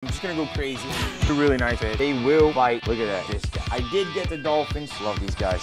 I'm just gonna go crazy. It's a really nice fish. They will bite. Look at that. This guy. I did get the dolphins. Love these guys.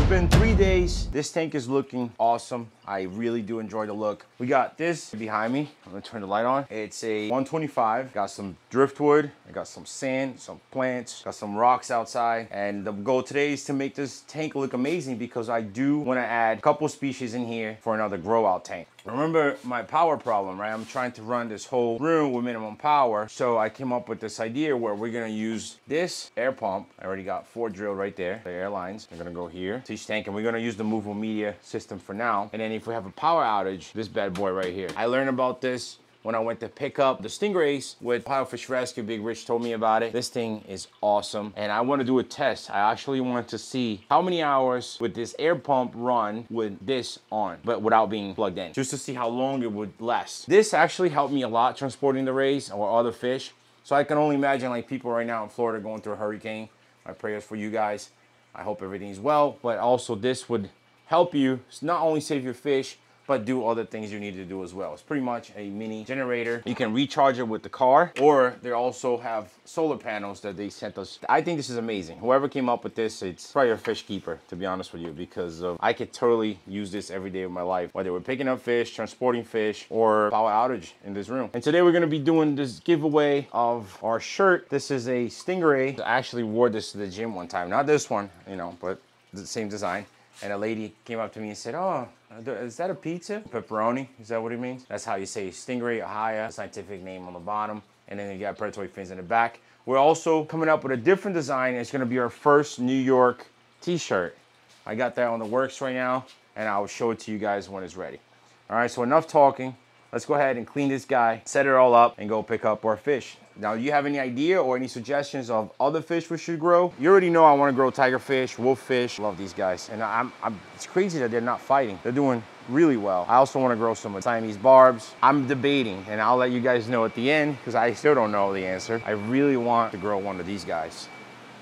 Been 3 days. This tank is looking awesome. I really do enjoy the look. We got this behind me. I'm gonna turn the light on. It's a 125. Got some driftwood. I got some sand, some plants, got some rocks outside. And the goal today is to make this tank look amazing because I do want to add a couple species in here for another grow out tank. Remember my power problem, right? I'm trying to run this whole room with minimum power. So I came up with this idea where we're gonna use this air pump. I already got 4 drilled right there, the air lines. I'm gonna go here to each tank and we're gonna use the movable media system for now. And then if we have a power outage, this bad boy right here. I learned about this when I went to pick up the stingrays with Ohio Fish Rescue. Big Rich told me about it. This thing is awesome. And I want to do a test. I actually want to see how many hours would this air pump run with this on, but without being plugged in, just to see how long it would last. This actually helped me a lot transporting the rays or other fish. So I can only imagine like people right now in Florida going through a hurricane. My prayers for you guys. I hope everything's well, but also this would help you not only save your fish, but do other things you need to do as well. It's pretty much a mini generator. You can recharge it with the car, or they also have solar panels that they sent us. I think this is amazing. Whoever came up with this, it's probably a fish keeper, to be honest with you, because I could totally use this every day of my life, whether we're picking up fish, transporting fish, or power outage in this room. And today we're gonna be doing this giveaway of our shirt. This is a Stingray. I actually wore this to the gym one time. Not this one, you know, but the same design. And a lady came up to me and said, "Oh, is that a pizza? Pepperoni? Is that what it means?" That's how you say Stingray Ohio, scientific name on the bottom. And then you got predatory fins in the back. We're also coming up with a different design. It's gonna be our first New York t-shirt. I got that on the works right now, and I'll show it to you guys when it's ready. All right, so enough talking. Let's go ahead and clean this guy, set it all up, and go pick up our fish. Now, do you have any idea or any suggestions of other fish we should grow? You already know I want to grow tigerfish, wolffish. Love these guys. And it's crazy that they're not fighting. They're doing really well. I also want to grow some Siamese barbs. I'm debating, and I'll let you guys know at the end because I still don't know the answer. I really want to grow one of these guys.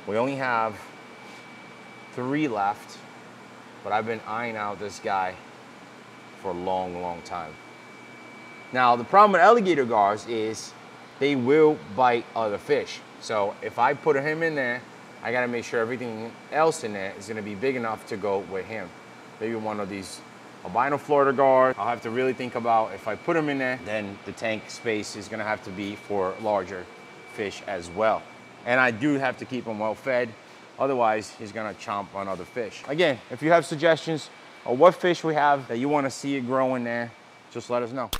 We only have 3 left, but I've been eyeing out this guy for a long, long time. Now, the problem with alligator gars is they will bite other fish. So if I put him in there, I gotta make sure everything else in there is gonna be big enough to go with him. Maybe one of these albino Florida gars. I'll have to really think about if I put him in there, then the tank space is gonna have to be for larger fish as well. And I do have to keep him well fed. Otherwise, he's gonna chomp on other fish. Again, if you have suggestions of what fish we have that you wanna see it grow in there, just let us know.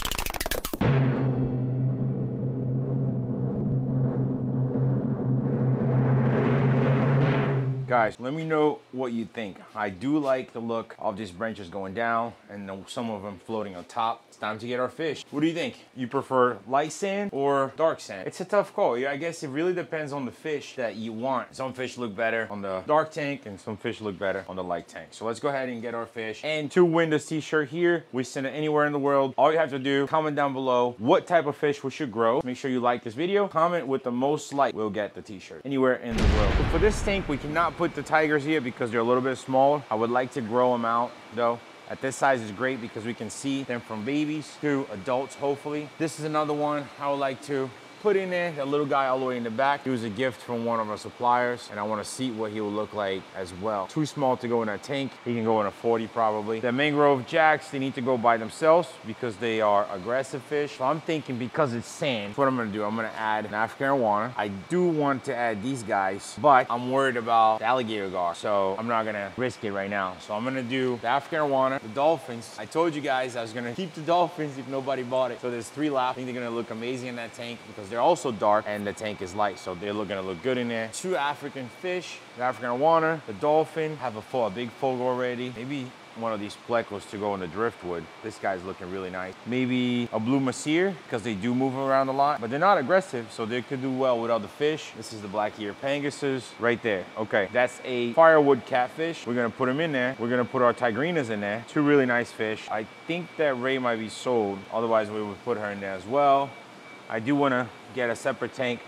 Guys, let me know what you think. I do like the look of these branches going down and some of them floating on top. It's time to get our fish. What do you think? You prefer light sand or dark sand? It's a tough call. I guess it really depends on the fish that you want. Some fish look better on the dark tank and some fish look better on the light tank. So let's go ahead and get our fish. And to win this t-shirt here, we send it anywhere in the world. All you have to do, comment down below what type of fish we should grow. Make sure you like this video. Comment with the most like, we'll get the t-shirt anywhere in the world. But for this tank, we cannot put the tigers here because they're a little bit smaller. I would like to grow them out though. At this size is great because we can see them from babies to adults, hopefully. This is another one I would like to put in there, that little guy all the way in the back. He was a gift from one of our suppliers, and I want to see what he will look like as well. Too small to go in that tank. He can go in a 40 probably. The mangrove jacks, they need to go by themselves because they are aggressive fish. So I'm thinking because it's sand, what I'm gonna do, I'm gonna add an African arowana. I do want to add these guys, but I'm worried about the alligator gar, so I'm not gonna risk it right now. So I'm gonna do the African arowana, the dolphins. I told you guys I was gonna keep the dolphins if nobody bought it. So there's 3 left. I think they're gonna look amazing in that tank because they're also dark and the tank is light, so they're gonna look good in there. 2 African fish, the African arowana, the dolphin, have a big fold already. Maybe one of these plecos to go in the driftwood. This guy's looking really nice. Maybe a blue mahseer because they do move around a lot, but they're not aggressive, so they could do well with other fish. This is the black ear pangasus right there. Okay, that's a firewood catfish. We're gonna put them in there. We're gonna put our tigrinas in there. 2 really nice fish. I think that Ray might be sold. Otherwise, we would put her in there as well. I do want to get a separate tank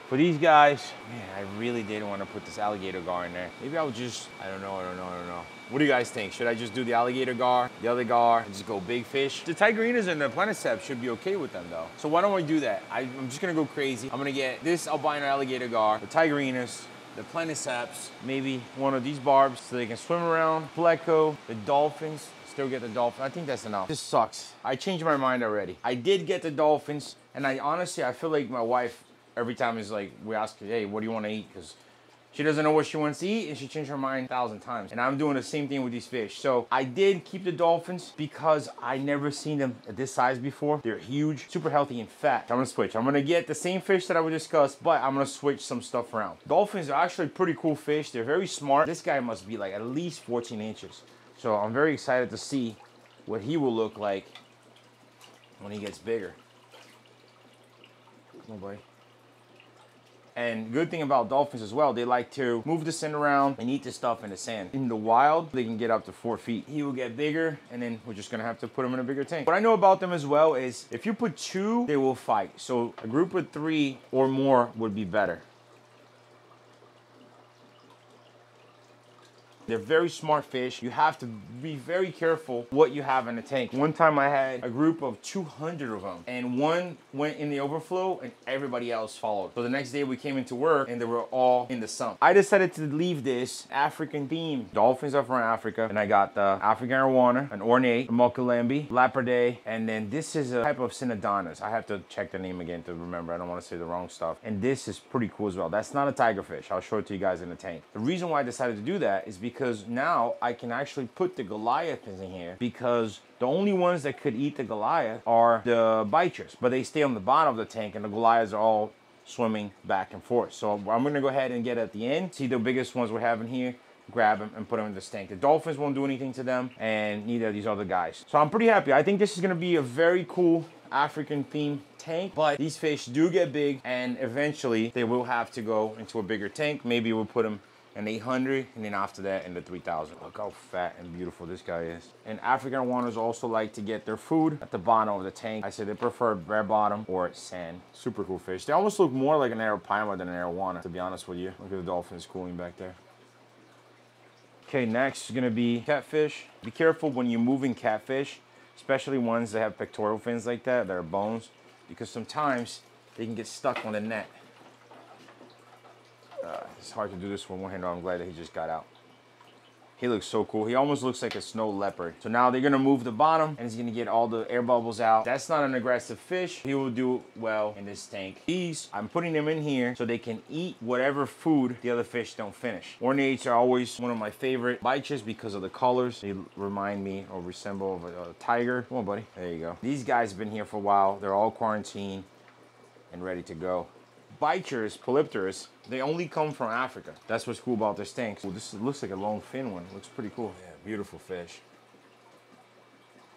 for these guys. Man, I really didn't want to put this alligator gar in there. Maybe I'll just, I don't know. What do you guys think? Should I just do the alligator gar, the other gar, and just go big fish? The tigerinas and the pleniceps should be okay with them though. So why don't we do that? I'm just gonna go crazy. I'm gonna get this albino alligator gar, the tigerinas, the pleniceps, maybe one of these barbs so they can swim around, pleco, the dolphins, still get the dolphin. I think that's enough. This sucks. I changed my mind already. I did get the dolphins, and I honestly feel like my wife, every time is like, we ask her, hey, what do you want to eat? Because she doesn't know what she wants to eat, and she changed her mind 1,000 times. And I'm doing the same thing with these fish. So I did keep the dolphins because I never seen them at this size before. They're huge, super healthy and fat. I'm gonna switch. I'm gonna get the same fish that I would discuss, but I'm gonna switch some stuff around. Dolphins are actually pretty cool fish. They're very smart. This guy must be like at least 14 inches. So I'm very excited to see what he will look like when he gets bigger. Come on, buddy. And good thing about dolphins as well, they like to move the sand around and eat the stuff in the sand. In the wild, they can get up to 4 feet. He will get bigger, and then we're just gonna have to put him in a bigger tank. What I know about them as well is if you put 2, they will fight. So a group of 3 or more would be better. They're very smart fish. You have to be very careful what you have in the tank. One time I had a group of 200 of them, and one went in the overflow and everybody else followed. So the next day we came into work and they were all in the sump. I decided to leave this African theme. Dolphins are from Africa, and I got the African arowana, an ornate, a mokulambi, lapridae, and then this is a type of Synodontis. I have to check the name again to remember. I don't want to say the wrong stuff. And this is pretty cool as well. That's not a tigerfish. I'll show it to you guys in the tank. The reason why I decided to do that is because now I can actually put the Goliath in here, because the only ones that could eat the Goliath are the bichers, but they stay on the bottom of the tank and the Goliaths are all swimming back and forth. So I'm gonna go ahead and get at the end, see the biggest ones we're having here, grab them and put them in this tank. The dolphins won't do anything to them, and neither of these other guys. So I'm pretty happy. I think this is gonna be a very cool African themed tank, but these fish do get big, and eventually they will have to go into a bigger tank. Maybe we'll put them an 800, and then after that in the 3000. Look how fat and beautiful this guy is. And African arowanas also like to get their food at the bottom of the tank. I said they prefer bare bottom or sand. Super cool fish. They almost look more like an arapaima than an arowana, to be honest with you. Look at the dolphins cooling back there. Okay, next is gonna be catfish. Be careful when you're moving catfish, especially ones that have pectoral fins like that are bones, because sometimes they can get stuck on the net. It's hard to do this with one hand. I'm glad that he just got out. He looks so cool. He almost looks like a snow leopard. So now they're gonna move the bottom, and he's gonna get all the air bubbles out. That's not an aggressive fish. He will do well in this tank. These, I'm putting them in here so they can eat whatever food the other fish don't finish. Ornates are always one of my favorite biches because of the colors. They remind me or resemble of a tiger. Come on, buddy. There you go. These guys have been here for a while. They're all quarantined and ready to go. Bichers, polypterus, they only come from Africa. That's what's cool about this tank. Well, this looks like a long fin one. It looks pretty cool. Yeah, beautiful fish.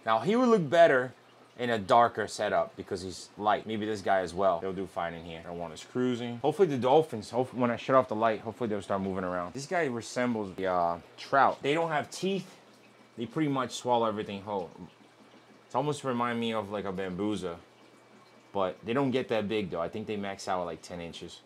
Now, he would look better in a darker setup because he's light. Maybe this guy as well. They'll do fine in here. I want is cruising. Hopefully the dolphins, when I shut off the light, hopefully they'll start moving around. This guy resembles the trout. They don't have teeth. They pretty much swallow everything whole. It's almost remind me of like a bambusa. But they don't get that big though. I think they max out at like 10 inches.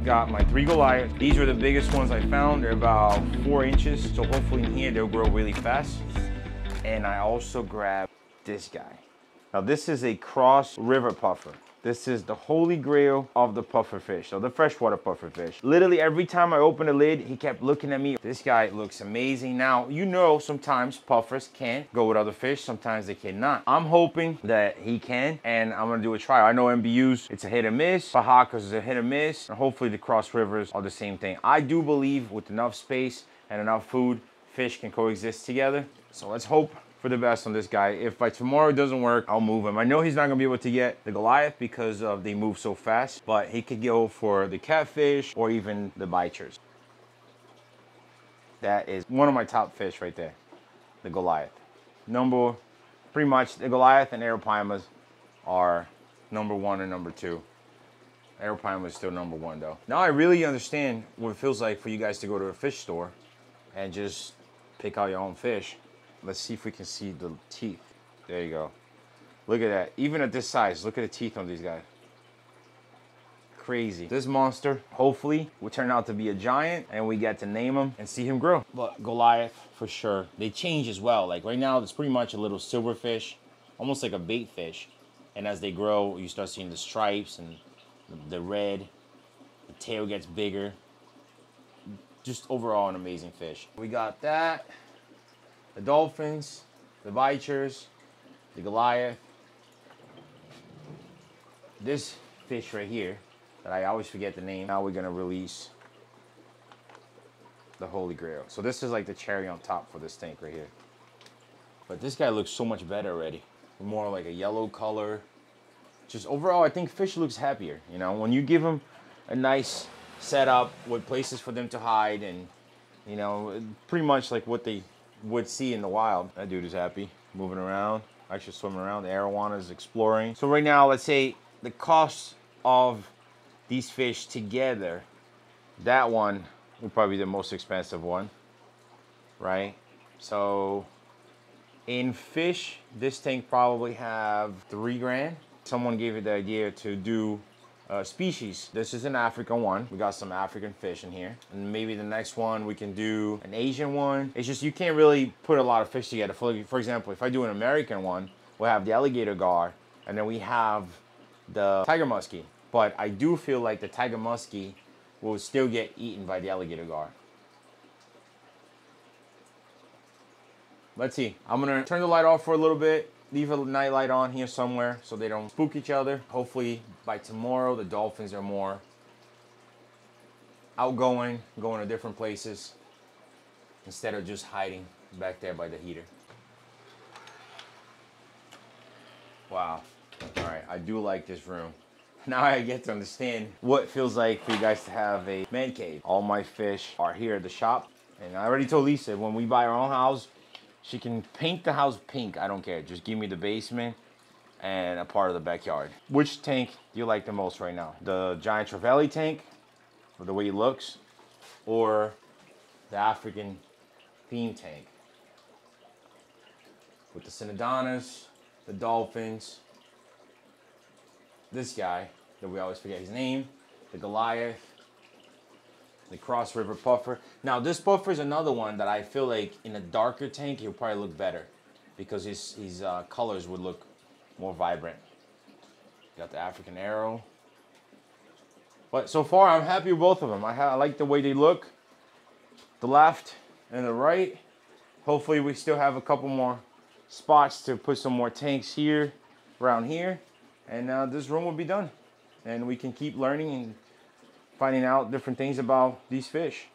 Got my 3 Goliaths. These are the biggest ones I found. They're about 4 inches. So hopefully in here they'll grow really fast. And I also grabbed this guy. Now this is a cross river puffer. This is the holy grail of the puffer fish, so the freshwater puffer fish. Literally every time I opened the lid, he kept looking at me. This guy looks amazing. Now, you know sometimes puffers can't go with other fish, sometimes they cannot. I'm hoping that he can, and I'm gonna do a trial. I know MBUs, it's a hit or miss. Pahakas is a hit or miss, and hopefully the cross rivers are the same thing. I do believe with enough space and enough food, fish can coexist together. So let's hope for the best on this guy. If by tomorrow it doesn't work, I'll move him. I know he's not gonna be able to get the Goliath because they move so fast, but he could go for the catfish or even the bichers. That is one of my top fish right there, the Goliath. Pretty much the Goliath and Arapaima are number 1 and number 2. Arapaima is still number 1 though. Now I really understand what it feels like for you guys to go to a fish store and just pick out your own fish. Let's see if we can see the teeth. There you go. Look at that. Even at this size, look at the teeth on these guys. Crazy. This monster, hopefully, will turn out to be a giant and we get to name him and see him grow. But Goliath, for sure. They change as well. Like right now, it's pretty much a little silverfish, almost like a bait fish. And as they grow, you start seeing the stripes and the red. The tail gets bigger. Just overall an amazing fish. We got that, the dolphins, the bichers, the Goliath. This fish right here, that I always forget the name. Now we're gonna release the Holy Grail. So this is like the cherry on top for this tank right here. But this guy looks so much better already. More like a yellow color. Just overall, I think fish looks happier. You know, when you give them a nice setup with places for them to hide and, you know, pretty much like what they would see in the wild. That dude is happy, moving around, actually swimming around. The arowana is exploring. So right now, let's say the cost of these fish together, that one would probably be the most expensive one, right? So in fish, this tank probably have $3 grand. Someone gave it the idea to do species. This is an African one. We got some African fish in here. And maybe the next one we can do an Asian one. It's just you can't really put a lot of fish together. For example, if I do an American one, we'll have the alligator gar, and then we have the tiger muskie. But I do feel like the tiger muskie will still get eaten by the alligator gar. Let's see. I'm gonna turn the light off for a little bit, leave a night light on here somewhere so they don't spook each other. Hopefully by tomorrow the dolphins are more outgoing, going to different places instead of just hiding back there by the heater. Wow. All right, I do like this room. Now I get to understand what it feels like for you guys to have a man cave. All my fish are here at the shop. And I already told Lisa, when we buy our own house, she can paint the house pink. I don't care. Just give me the basement and a part of the backyard. Which tank do you like the most right now? The giant trevally tank, for the way it looks, or the African theme tank? With the Synodonas, the dolphins, this guy, that we always forget his name, the Goliath, the Cross River Puffer. Now this puffer is another one that I feel like in a darker tank, he'll probably look better because his colors would look more vibrant. Got the African arrow. But so far, I'm happy with both of them. I like the way they look. The left and the right. Hopefully we still have a couple more spots to put some more tanks here, around here. And this room will be done. And we can keep learning and finding out different things about these fish.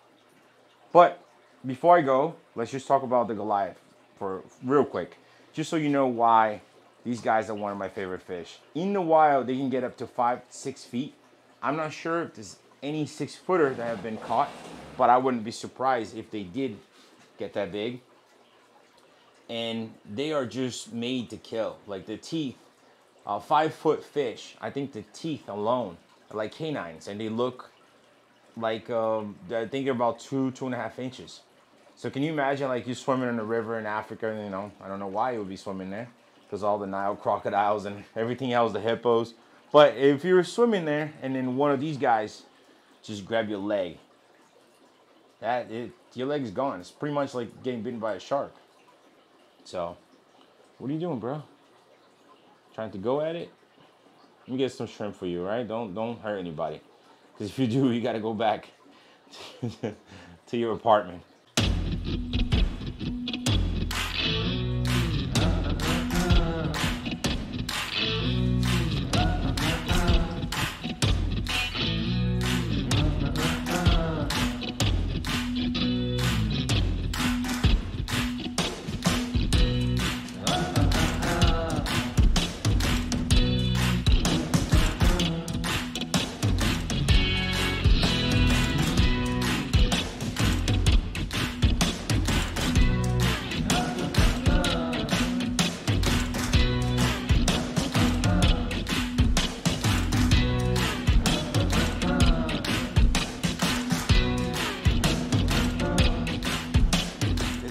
But before I go, let's just talk about the Goliath for real quick. Just so you know why these guys are one of my favorite fish. In the wild, they can get up to 5-6 feet. I'm not sure if there's any 6-footer that have been caught, but I wouldn't be surprised if they did get that big. And they are just made to kill. Like the teeth, 5-foot fish, I think the teeth alone are like canines, and they look like, I think they're about 2.5 inches. So can you imagine like you swimming in a river in Africa, and, you know, I don't know why you would be swimming there, because all the Nile crocodiles and everything else, the hippos. But if you were swimming there and then one of these guys just grab your leg, your leg is gone. It's pretty much like getting bitten by a shark. So, what are you doing, bro? Trying to go at it? Let me get some shrimp for you, right? Don't hurt anybody. Because if you do, you got to go back to your apartment.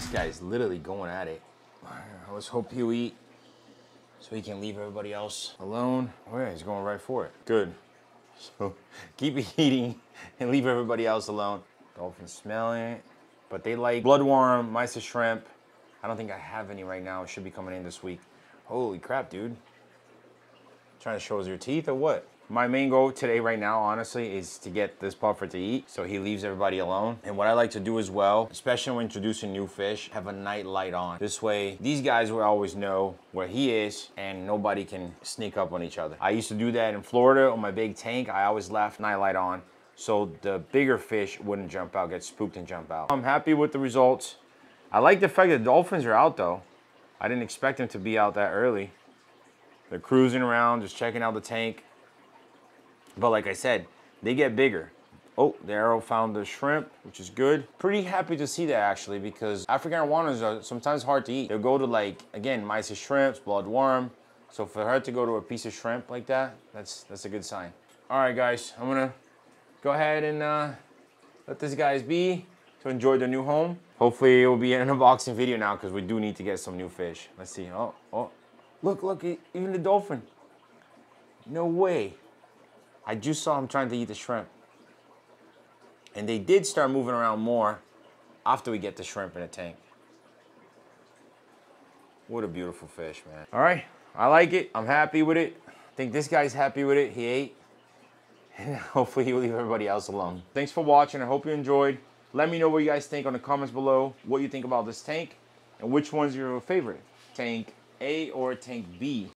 This guy's literally going at it. Let's hope he'll eat so he can leave everybody else alone. Oh yeah, he's going right for it. Good. So keep eating and leave everybody else alone. Dolphin smelling it. But they like bloodworm, mice shrimp. I don't think I have any right now. It should be coming in this week. Holy crap, dude. Trying to show us your teeth or what? My main goal today right now, honestly, is to get this puffer to eat so he leaves everybody alone. And what I like to do as well, especially when introducing new fish, have a night light on. This way, these guys will always know where he is and nobody can sneak up on each other. I used to do that in Florida on my big tank. I always left night light on so the bigger fish wouldn't jump out, get spooked and jump out. I'm happy with the results. I like the fact that the dolphins are out though. I didn't expect them to be out that early. They're cruising around, just checking out the tank. But like I said, they get bigger. Oh, the arrow found the shrimp, which is good. Pretty happy to see that actually, because African iguanas are sometimes hard to eat. They'll go to like, again, mice shrimps, bloodworm. So for her to go to a piece of shrimp like that, that's a good sign. All right, guys, I'm gonna go ahead and let these guys be to enjoy their new home. Hopefully it will be an unboxing video now because we do need to get some new fish. Let's see, oh, look, even the dolphin. No way. I just saw him trying to eat the shrimp. And they did start moving around more after we get the shrimp in the tank. What a beautiful fish, man. All right, I like it. I'm happy with it. I think this guy's happy with it. He ate. And hopefully he'll leave everybody else alone. Thanks for watching. I hope you enjoyed. Let me know what you guys think on the comments below. What you think about this tank and which one's your favorite. Tank A or tank B.